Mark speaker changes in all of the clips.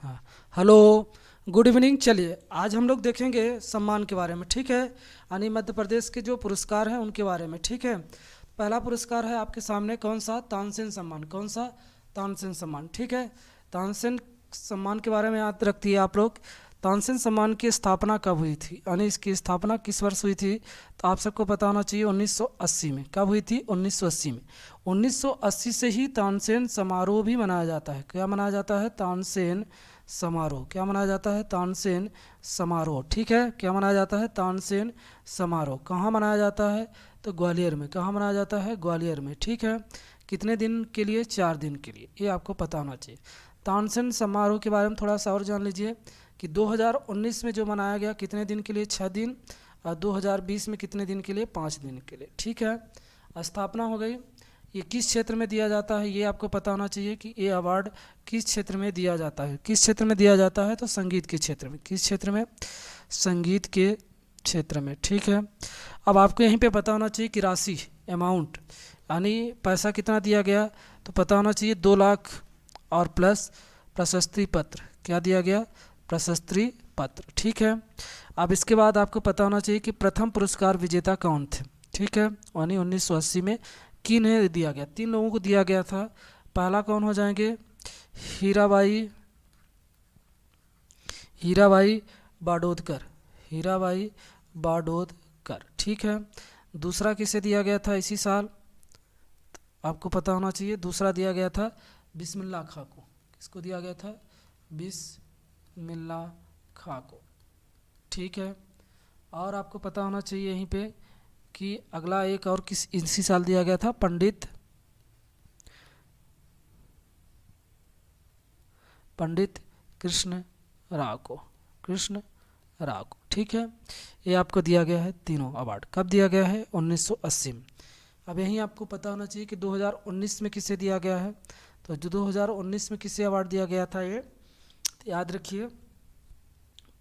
Speaker 1: हाँ। Hello. Good evening. चलिए आज हम लोग देखेंगे सम्मान के बारे में, ठीक है। यानी मध्य प्रदेश के जो पुरस्कार हैं उनके बारे में, ठीक है। पहला पुरस्कार है आपके सामने, कौन सा? तानसेन सम्मान। कौन सा? तानसेन सम्मान, ठीक है। तानसेन सम्मान के बारे में याद रखती है आप लोग। तानसेन सम्मान की स्थापना कब हुई थी, यानी इसकी स्थापना किस वर्ष हुई थी? तो आप सबको पता होना चाहिए 1980 में। कब हुई थी? 1980 में। 1980 से ही तानसेन समारोह भी मनाया जाता है। क्या मनाया जाता है? तानसेन समारोह। क्या मनाया जाता है? तानसेन समारोह, ठीक है। क्या मनाया जाता है? तानसेन समारोह। कहाँ मनाया जाता है? तो ग्वालियर में। कहाँ मनाया जाता है? ग्वालियर में, ठीक है। कितने दिन के लिए? 4 दिन के लिए। ये आपको पता होना चाहिए। तानसेन समारोह के बारे में थोड़ा सा और जान लीजिए कि 2019 में जो मनाया गया, कितने दिन के लिए? 6 दिन। और 2020 में कितने दिन के लिए? 5 दिन के लिए, ठीक है। स्थापना हो गई। ये किस क्षेत्र में दिया जाता है, ये आपको पता होना चाहिए कि ये अवार्ड किस क्षेत्र में दिया जाता है। किस क्षेत्र में दिया जाता है? तो संगीत के क्षेत्र में। किस क्षेत्र में? संगीत के क्षेत्र में, ठीक है। अब आपको यहीं पे पता होना चाहिए कि राशि, अमाउंट, यानी पैसा कितना दिया गया, तो पता होना चाहिए 2 लाख और प्लस प्रशस्ति पत्र। क्या दिया गया? प्रशस्ति पत्र, ठीक है। अब इसके बाद आपको पता होना चाहिए कि प्रथम पुरस्कार विजेता कौन थे, ठीक है। यानी 1980 में किन्हें दिया गया? 3 लोगों को दिया गया था। पहला कौन हो जाएंगे? हीराबाई, हीराबाई बाडोदकर। हीराबाई बाडोदकर, ठीक है। दूसरा किसे दिया गया था इसी साल? आपको पता होना चाहिए। दूसरा दिया गया था बिस्मिल्लाह खां को। किसको दिया गया था? बिस्मिल्लाह खां को, ठीक है। और आपको पता होना चाहिए यहीं पे कि अगला एक और किस इसी साल दिया गया था, पंडित कृष्ण राव को। कृष्ण राव को, ठीक है। ये आपको दिया गया है तीनों अवार्ड। कब दिया गया है? 1980 में। अब यहीं आपको पता होना चाहिए कि 2019 में किसे दिया गया है। तो जो 2019 में किसे अवार्ड दिया गया था ये, तो याद रखिए,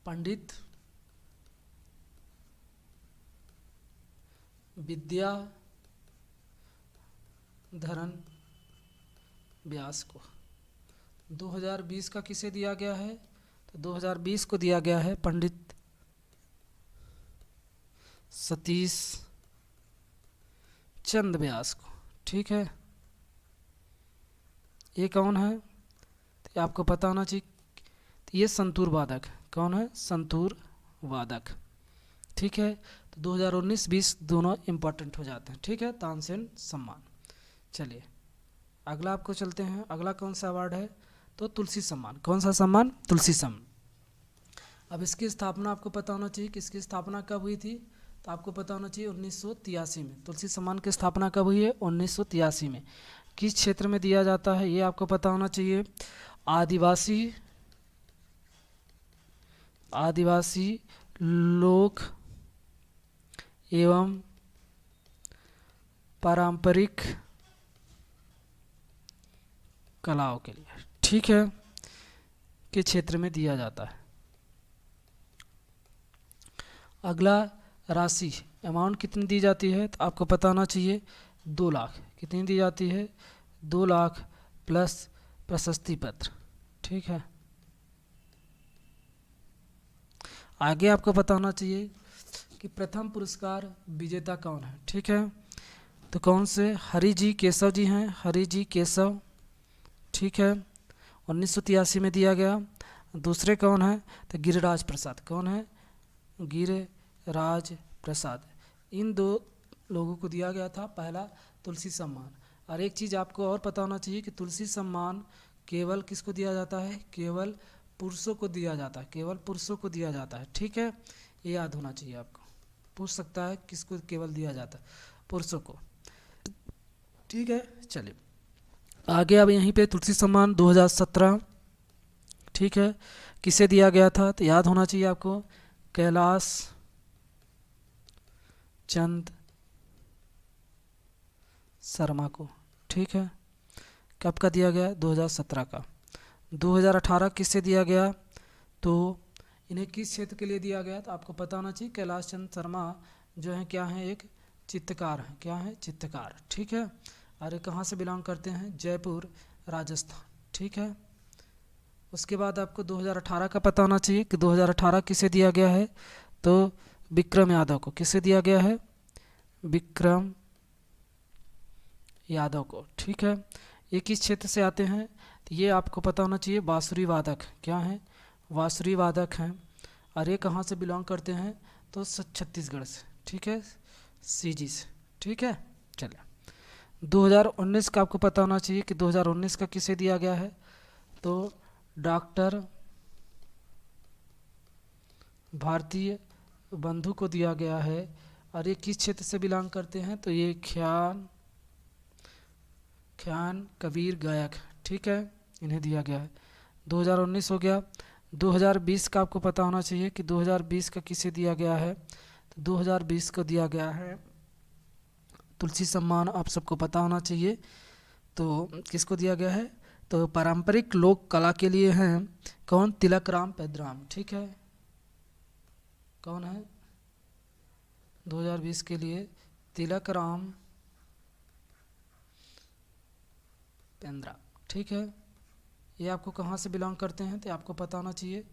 Speaker 1: पंडित विद्याधरन व्यास को। 2020 का किसे दिया गया है? तो 2020 को दिया गया है पंडित सतीश चंद्र व्यास को, ठीक है। ये कौन है? तो ये आपको पता होना चाहिए। तो ये संतूर वादक। कौन है? संतूर वादक, ठीक है। तो 2019-20 दोनों इम्पोर्टेंट हो जाते हैं, ठीक है। तानसेन सम्मान। चलिए अगला आपको चलते हैं। अगला कौन सा अवार्ड है? तो तुलसी सम्मान। कौन सा सम्मान? तुलसी सम्मान। अब इसकी स्थापना आपको पता होना चाहिए कि इसकी स्थापना कब हुई थी। तो आपको पता होना चाहिए 1983 में। तुलसी सम्मान की स्थापना कब हुई है? 1983 में। किस क्षेत्र में दिया जाता है ये आपको पता होना चाहिए। आदिवासी, आदिवासी लोक एवं पारंपरिक कलाओं के लिए, ठीक है, के क्षेत्र में दिया जाता है। अगला राशि, अमाउंट कितनी दी जाती है? तो आपको पता होना चाहिए 2 लाख। कितनी दी जाती है? 2 लाख प्लस प्रशस्ति पत्र, ठीक है। आगे आपको पता होना चाहिए कि प्रथम पुरस्कार विजेता कौन है, ठीक है। तो कौन से? हरि जी केशव जी हैं। हरि जी केशव, ठीक है। 1983 में दिया गया। दूसरे कौन है? तो गिरिराज प्रसाद। कौन है? गिरिराज प्रसाद। इन 2 लोगों को दिया गया था पहला तुलसी सम्मान। और एक चीज़ आपको और पता होना चाहिए कि तुलसी सम्मान केवल किसको दिया जाता है? केवल पुरुषों को दिया जाता है। केवल पुरुषों को दिया जाता है, ठीक है। ये याद होना चाहिए आपको। पूछ सकता है किसको केवल दिया जाता है? पुरुषों को, ठीक है। चलिए आगे। अब यहीं पे तुलसी सम्मान 2017, ठीक है, किसे दिया गया था? तो याद होना चाहिए आपको, कैलाश चंद शर्मा को, ठीक है। कब का दिया गया? 2017 का। 2018 किससे दिया गया? तो इन्हें किस क्षेत्र के लिए दिया गया? तो आपको पता होना चाहिए कैलाश चंद शर्मा जो है क्या है? एक चित्रकार हैं। क्या है? चित्रकार, ठीक है। और ये कहाँ से बिलोंग करते हैं? जयपुर, राजस्थान, ठीक है। उसके बाद आपको 2018 का पता होना चाहिए कि 2018 किसे दिया गया है, तो विक्रम यादव को। किसे दिया गया है? विक्रम यादव को। ठीक है, ये किस क्षेत्र से आते हैं? तो ये आपको पता होना चाहिए, बांसुरी वादक। क्या हैं? बांसुरी वादक हैं। और ये कहाँ से बिलोंग करते हैं? तो छत्तीसगढ़ से। ठीक है, सीजी से। ठीक है, चलिए 2019 का आपको पता होना चाहिए कि 2019 का किसे दिया गया है, तो डॉक्टर भारतीय बंधु को दिया गया है। और ये किस क्षेत्र से बिलोंग करते हैं? तो ये ख्यान कबीर गायक। ठीक है, इन्हें दिया गया है। 2019 हो गया। 2020 का आपको पता होना चाहिए कि 2020 का किसे दिया गया है, तो 2020 को दिया गया है तुलसी सम्मान। आप सबको पता होना चाहिए। तो किसको दिया गया है? तो पारंपरिक लोक कला के लिए हैं कौन? तिलक राम पेदराम। ठीक है, कौन है? 2020 के लिए तिलक राम पेंद्रा। ठीक है, ये आपको कहाँ से बिलोंग करते हैं? तो आपको पता होना चाहिए,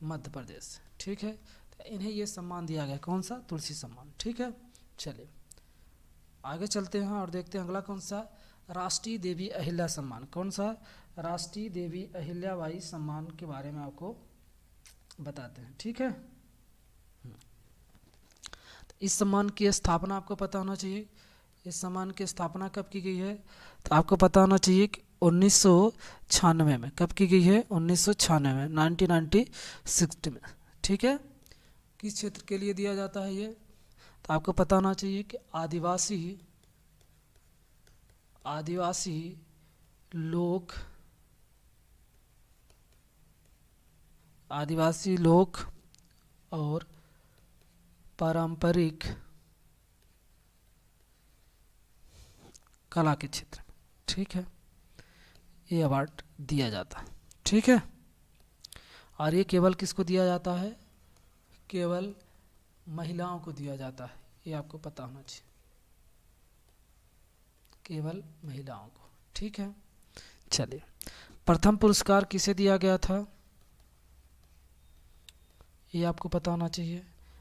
Speaker 1: मध्य प्रदेश से। ठीक है, तो इन्हें ये सम्मान दिया गया। कौन सा? तुलसी सम्मान। ठीक है, चलिए आगे चलते हैं और देखते हैं अगला कौन सा, राष्ट्रीय देवी अहिल्या सम्मान। कौन सा? राष्ट्रीय देवी अहिल्याबाई सम्मान के बारे में आपको बताते हैं। ठीक है, तो इस सम्मान की स्थापना आपको पता होना चाहिए। इस सम्मान की स्थापना कब की गई है? तो आपको पता होना चाहिए कि 1996 में। कब की गई है? 1996 में, 1996 में। ठीक है, किस क्षेत्र के लिए दिया जाता है ये? तो आपको पता होना चाहिए कि आदिवासी लोक और पारंपरिक कला के क्षेत्र में। ठीक है, ये अवार्ड दिया जाता है। ठीक है, और ये केवल किसको दिया जाता है? केवल महिलाओं को दिया जाता है। ये आपको पता होना चाहिए, केवल महिलाओं को। ठीक है, चलिए प्रथम पुरस्कार किसे दिया गया था? ये आपको पता होना चाहिए।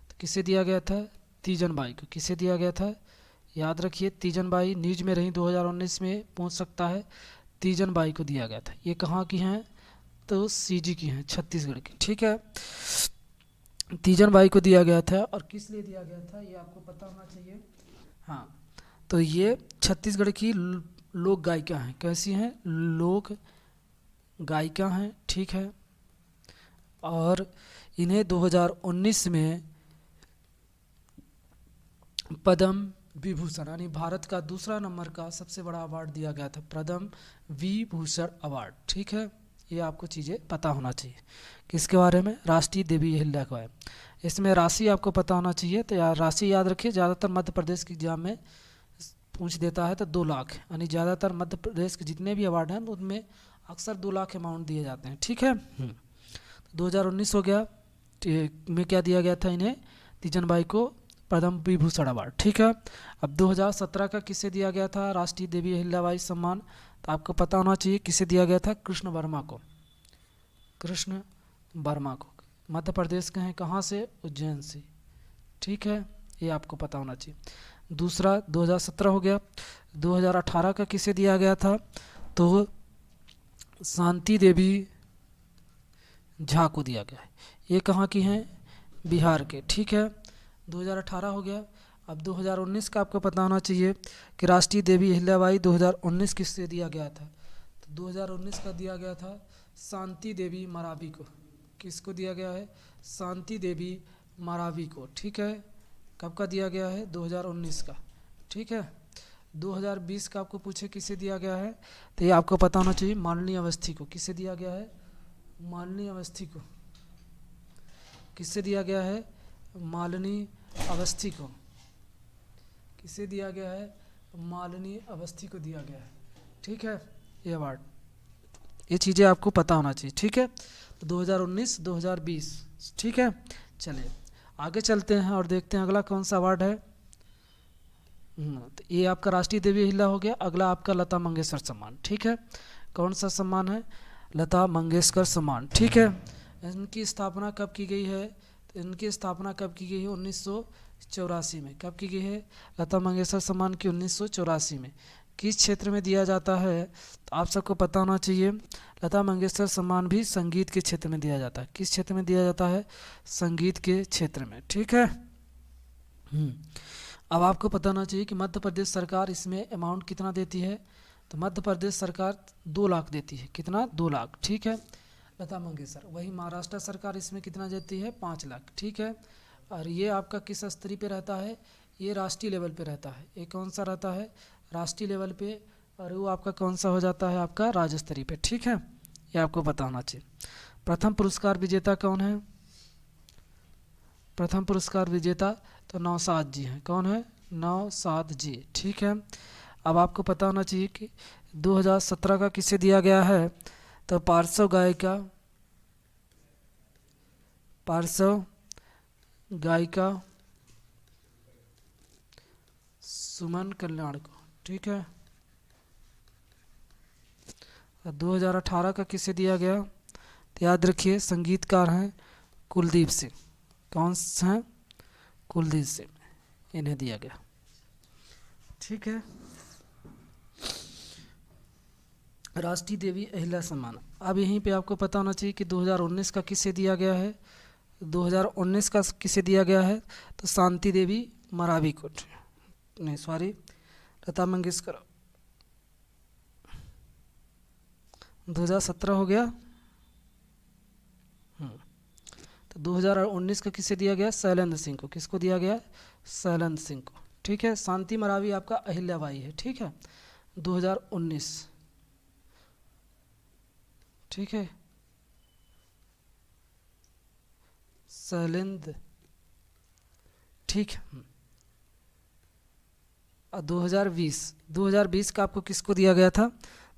Speaker 1: तो किसे दिया गया था? तीजन बाई को। किसे दिया गया था? याद रखिए, तीजन बाई न्यूज में रही 2019 में पूछ सकता है। तीजन बाई को दिया गया था। ये कहाँ की हैं? तो सीजी की हैं, छत्तीसगढ़ की। ठीक है, तीजन बाई को दिया गया था। और किस लिए दिया गया था ये आपको पता होना चाहिए। हाँ, तो ये छत्तीसगढ़ की लोक गायिका हैं। कैसी हैं? लोक गायिका हैं। ठीक है, और इन्हें 2019 में पद्म विभूषण यानी भारत का दूसरा नंबर का सबसे बड़ा अवार्ड दिया गया था, पद्म विभूषण अवार्ड। ठीक है, ये आपको चीज़ें पता होना चाहिए। किसके बारे में? राष्ट्रीय देवी अहिल्या का है। इसमें राशि आपको पता होना चाहिए। तो यार राशि याद रखिए, ज़्यादातर मध्य प्रदेश के एग्जाम में पूछ देता है। तो 2 लाख, यानी ज़्यादातर मध्य प्रदेश के जितने भी अवार्ड हैं उनमें अक्सर 2 लाख अमाउंट दिए जाते हैं। ठीक है, 2019 हो गया में क्या दिया गया था इन्हें? तीजन बाई को पद्म विभूषण अवार्ड। ठीक है, अब 2017 का किसे दिया गया था राष्ट्रीय देवी अहिल्याबाई सम्मान? तो आपको पता होना चाहिए किसे दिया गया था? कृष्ण वर्मा को। कृष्ण वर्मा को, मध्य प्रदेश के हैं। कहाँ से? उज्जैन से। ठीक है, ये आपको पता होना चाहिए। दूसरा 2017 हो गया। 2018 का किसे दिया गया था? तो शांति देवी झा को दिया गया है। ये कहाँ की हैं? बिहार के। ठीक है, 2018 हो गया। अब 2019 का आपको पता होना चाहिए कि राष्ट्रीय देवी अहिल्याबाई 2019 किससे दिया गया था? तो 2019 का दिया गया था शांति देवी मरावी को। किसको दिया गया है? शांति देवी मरावी को। ठीक है, कब का दिया गया है? 2019 का। ठीक है, 2020 का आपको पूछे किसे दिया गया है? तो ये आपको पता होना चाहिए, मालिनी अवस्थी को। किसे दिया गया है? मालिनी अवस्थी को। किससे दिया गया है? मालिनी अवस्थी को। किसे दिया गया है? मालिनी अवस्थी को दिया गया है। ठीक है, ये अवार्ड, ये चीज़ें आपको पता होना चाहिए। ठीक है, तो 2019 2020। ठीक है, चलिए आगे चलते हैं और देखते हैं अगला कौन सा अवार्ड है। तो ये आपका राष्ट्रीय देवी अहिल्या हो गया। अगला आपका लता मंगेशकर सम्मान। ठीक है, कौन सा सम्मान है? लता मंगेशकर सम्मान, ठीक है। इनकी स्थापना कब की गई है? तो इनकी स्थापना कब की गई है? 1984 में। कब की गई है लता मंगेशकर सम्मान की? 1984 में। किस क्षेत्र में दिया जाता है? तो आप सबको पता होना चाहिए, लता मंगेशकर सम्मान भी संगीत के क्षेत्र में दिया जाता है। किस क्षेत्र में दिया जाता है? संगीत के क्षेत्र में, ठीक है। अब आपको पता होना चाहिए कि मध्य प्रदेश सरकार इसमें अमाउंट कितना देती है? तो मध्य प्रदेश सरकार 2 लाख देती है। कितना? 2 लाख, ठीक है, लता मंगेशकर। वही महाराष्ट्र सरकार इसमें कितना देती है? 5 लाख, ठीक है। और ये आपका किस स्तरीय पे रहता है? ये राष्ट्रीय लेवल पे रहता है। ये कौन सा रहता है? राष्ट्रीय लेवल पे। और वो आपका कौन सा हो जाता है? आपका राज्य स्तरीय पे, ठीक है। ये आपको पता होना चाहिए। प्रथम पुरस्कार विजेता कौन है? प्रथम पुरस्कार विजेता तो नौशाद जी हैं। कौन है? नौशाद जी, ठीक है। अब आपको पता होना चाहिए कि 2017 का किसे दिया गया है? तो पार्श्व गायिका सुमन कल्याण को, ठीक है। 2018 का किसे दिया गया? तो याद रखिए संगीतकार हैं कुलदीप सिंह। कौन से हैं? कुलदीप सिंह, इन्हें दिया गया, ठीक है। राष्ट्रीय देवी अहिल्या सम्मान, अब यहीं पे आपको पता होना चाहिए कि 2019 का किसे दिया गया है? 2019 का किसे दिया गया है? तो शांति देवी मरावी को, नहीं सॉरी, लता मंगेशकर। 2017 हो गया। तो 2019 का किसे दिया गया? शैलेंद्र सिंह को। किसको दिया गया? शैलेंद्र सिंह को, ठीक है। शांति मरावी आपका अहिल्याबाई है, ठीक है। 2019, ठीक है। शैलेंद्र, ठीक है। और 2020 का आपको किसको दिया गया था?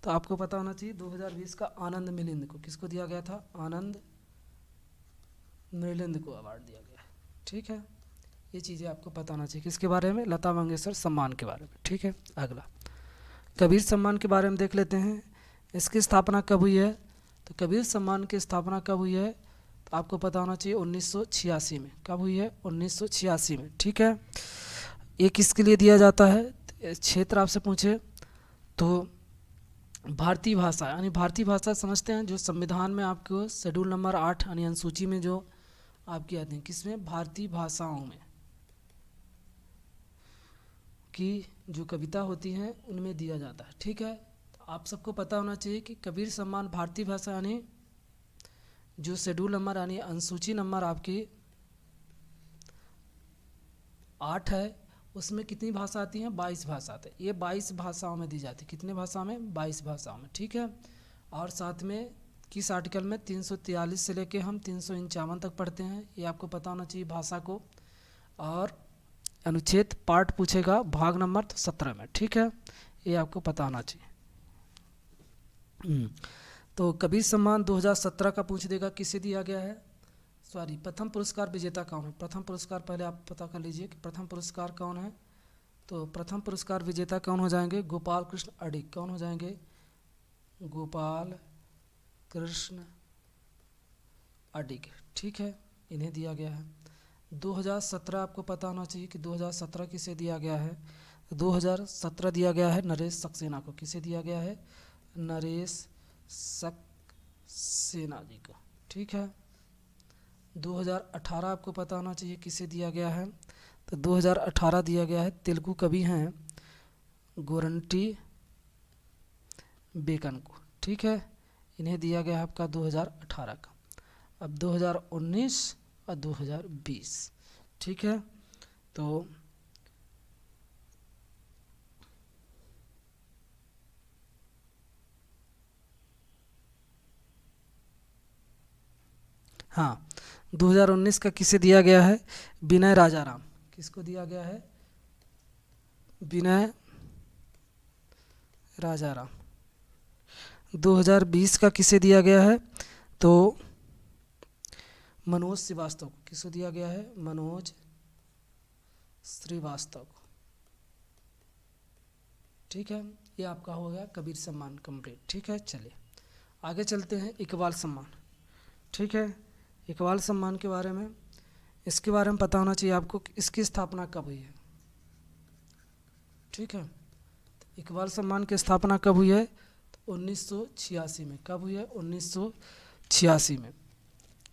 Speaker 1: तो आपको पता होना चाहिए 2020 का आनंद मिलिंद को। किसको दिया गया था? आनंद मिलिंद को अवार्ड दिया गया है, ठीक है। ये चीज़ें आपको पता होना चाहिए किसके बारे में? लता मंगेशकर सम्मान के बारे में, ठीक है। अगला कबीर सम्मान के बारे में देख लेते हैं। इसकी स्थापना कब हुई है? तो कबीर सम्मान की स्थापना कब हुई है? तो आपको पता होना चाहिए 1986 में। कब हुई है? 1986 में, ठीक है। ये किसके लिए दिया जाता है? क्षेत्र आपसे पूछे तो भारतीय भाषा, यानी भारतीय भाषा समझते हैं जो संविधान में आपको शेड्यूल नंबर 8 यानी अनुसूची में जो आपकी आती हैं, किसमें? भारतीय भाषाओं में की जो कविता होती हैं उनमें दिया जाता है, ठीक है। तो आप सबको पता होना चाहिए कि कबीर सम्मान भारतीय भाषा यानी जो शेड्यूल नंबर यानी अनुसूची नंबर आपकी 8 है, उसमें कितनी भाषा आती हैं? 22 भाषा आती है। ये 22 भाषाओं में दी जाती है। कितने भाषा में? 22 भाषाओं में, ठीक है। और साथ में किस आर्टिकल में? 343 से लेके हम 351 तक पढ़ते हैं, ये आपको पता होना चाहिए भाषा को। और अनुच्छेद पार्ट पूछेगा भाग नंबर तो 17 में, ठीक है, ये आपको पता होना चाहिए। तो कबीर सम्मान 2017 का पूछ देगा किसे दिया गया है? सॉरी, प्रथम पुरस्कार विजेता कौन है? प्रथम पुरस्कार पहले आप पता कर लीजिए कि प्रथम पुरस्कार कौन है। तो प्रथम पुरस्कार विजेता कौन हो जाएंगे? गोपाल कृष्ण अडिग। कौन हो जाएंगे? गोपाल कृष्ण अडिग, ठीक है, इन्हें दिया गया है। 2017 आपको पता होना चाहिए कि 2017 किसे दिया गया है? 2017 दिया गया है नरेश सक्सेना को। किसे दिया गया है? नरेश सक्सेना जी को, ठीक है। 2018 आपको पता होना चाहिए किसे दिया गया है? तो 2018 दिया गया है तेलुगु कवि हैं गोरंटी बेकन को, ठीक है, इन्हें दिया गया है आपका 2018 का। अब 2019 और 2020, ठीक है। तो हाँ, 2019 का किसे दिया गया है? विनय राजाराम। किसको दिया गया है? विनय राजाराम। 2020 का किसे दिया गया है? तो मनोज श्रीवास्तव को। किसको दिया गया है? मनोज श्रीवास्तव को, ठीक है। ये आपका हो गया कबीर सम्मान कंप्लीट, ठीक है। चलिए आगे चलते हैं इकबाल सम्मान। ठीक है, इकबाल सम्मान के बारे में, इसके बारे में पता होना चाहिए आपको कि इसकी स्थापना कब हुई है। ठीक है, तो इकबाल सम्मान की स्थापना कब हुई है? तो 1986 में। कब हुई है? 1986 में।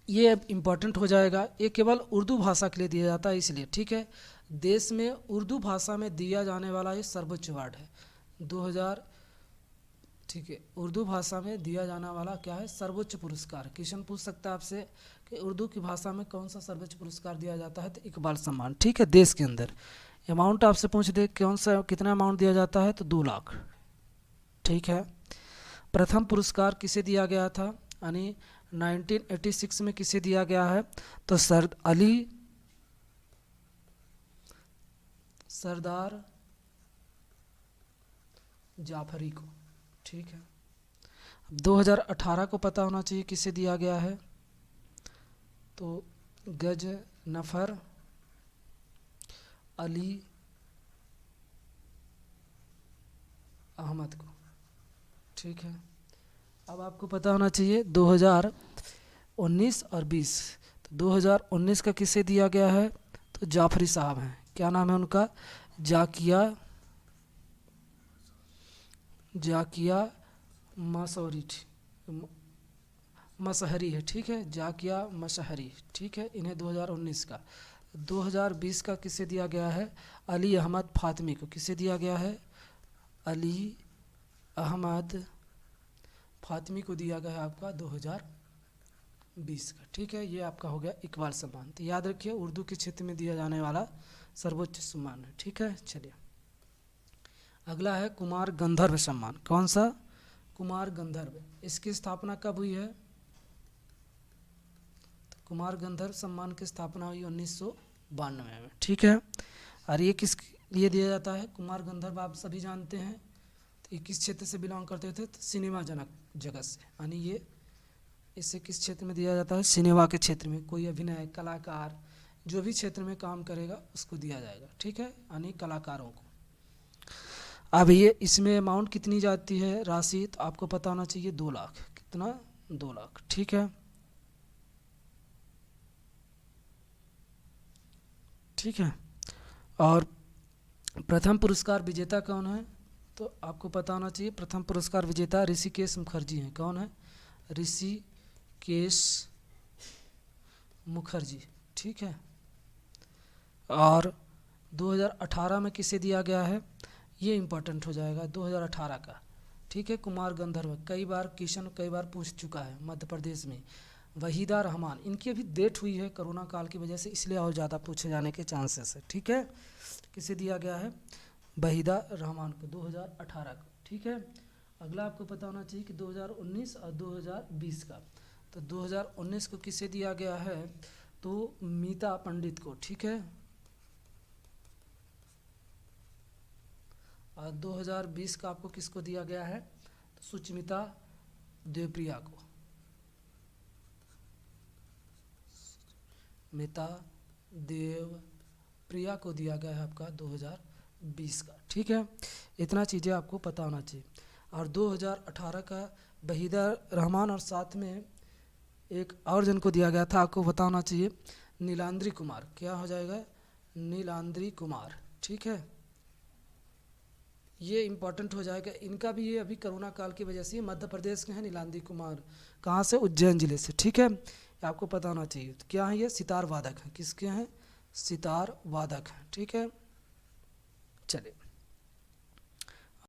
Speaker 1: ये अब इम्पोर्टेंट हो जाएगा, ये केवल उर्दू भाषा के लिए दिया जाता है इसलिए। ठीक है, देश में उर्दू भाषा में दिया जाने वाला ये सर्वोच्च अवार्ड है 2000। ठीक है, उर्दू भाषा में दिया जाने वाला क्या है? सर्वोच्च पुरस्कार। क्वेश्चन पूछ सकता है आपसे कि उर्दू की भाषा में कौन सा सर्वोच्च पुरस्कार दिया जाता है? तो इकबाल सम्मान। ठीक है, देश के अंदर अमाउंट आपसे पूछ दे कौन सा, कितना अमाउंट दिया जाता है? तो 2 लाख। ठीक है, प्रथम पुरस्कार किसे दिया गया था? यानी 1986 में किसे दिया गया है? तो सरदार जाफरी को। ठीक है, 2018 को पता होना चाहिए किसे दिया गया है? तो गजनफर अली अहमद को। ठीक है, अब आपको पता होना चाहिए 2019 और 20। तो 2019 का किसे दिया गया है? तो जाफरी साहब हैं। क्या नाम है उनका? जाकिया मसहरी है। ठीक है, जाकिया मसहरी। ठीक है, इन्हें 2019 का। 2020 का किसे दिया गया है? अली अहमद फातमी को। किसे दिया गया है? अली अहमद फातमी को दिया गया है आपका 2020 का। ठीक है, ये आपका हो गया इकबाल सम्मान। तो याद रखिए उर्दू के क्षेत्र में दिया जाने वाला सर्वोच्च सम्मान है। ठीक है, चलिए अगला है कुमार गंधर्व सम्मान। कौन सा? कुमार गंधर्व। इसकी स्थापना कब हुई है? तो कुमार गंधर्व सम्मान की स्थापना हुई 1992 में। ठीक है, और ये किस लिए दिया जाता है? कुमार गंधर्व आप सभी जानते हैं, तो ये किस क्षेत्र से बिलोंग करते थे? तो सिनेमा जगत से। यानी ये इसे किस क्षेत्र में दिया जाता है? सिनेमा के क्षेत्र में। कोई अभिनय कलाकार जो भी क्षेत्र में काम करेगा उसको दिया जाएगा। ठीक है, यानी कलाकारों को। अब ये इसमें अमाउंट कितनी जाती है राशि? तो आपको पता होना चाहिए 2 लाख। कितना? 2 लाख। ठीक है, ठीक है, और प्रथम पुरस्कार विजेता कौन है? तो आपको पता होना चाहिए प्रथम पुरस्कार विजेता ऋषिकेश मुखर्जी हैं। कौन है? ऋषिकेश मुखर्जी। ठीक है, और 2018 में किसे दिया गया है? ये इम्पोर्टेंट हो जाएगा 2018 का। ठीक है, कुमार गंधर्व। कई बार क्वेश्चन कई बार पूछ चुका है मध्य प्रदेश में। वहीदा रहमान, इनकी अभी डेट हुई है कोरोना काल की वजह से, इसलिए और ज़्यादा पूछे जाने के चांसेस है। ठीक है, किसे दिया गया है? वहीदा रहमान को 2018 को। ठीक है, अगला आपको पता होना चाहिए कि 2019 और 2020 का। तो 2019 को किसे दिया गया है? तो मीता पंडित को। ठीक है, और 2020 का आपको किसको दिया गया है? तो सुचिमिता देवप्रिया को। मिता देवप्रिया को दिया गया है आपका 2020 का। ठीक है, इतना चीज़ें आपको पता होना चाहिए। और 2018 का वहीदा रहमान, और साथ में एक और जन को दिया गया था, आपको पता होना चाहिए नीलांद्री कुमार। क्या हो जाएगा? नीलांद्री कुमार। ठीक है, ये इम्पोर्टेंट हो जाएगा इनका भी। ये अभी कोरोना काल की वजह से मध्य प्रदेश के हैं नीलांद्री कुमार। कहाँ से? उज्जैन जिले से। ठीक है, आपको पता होना चाहिए। तो क्या है? ये सितार वादक हैं। किसके हैं? सितार वादक हैं। ठीक है, चलिए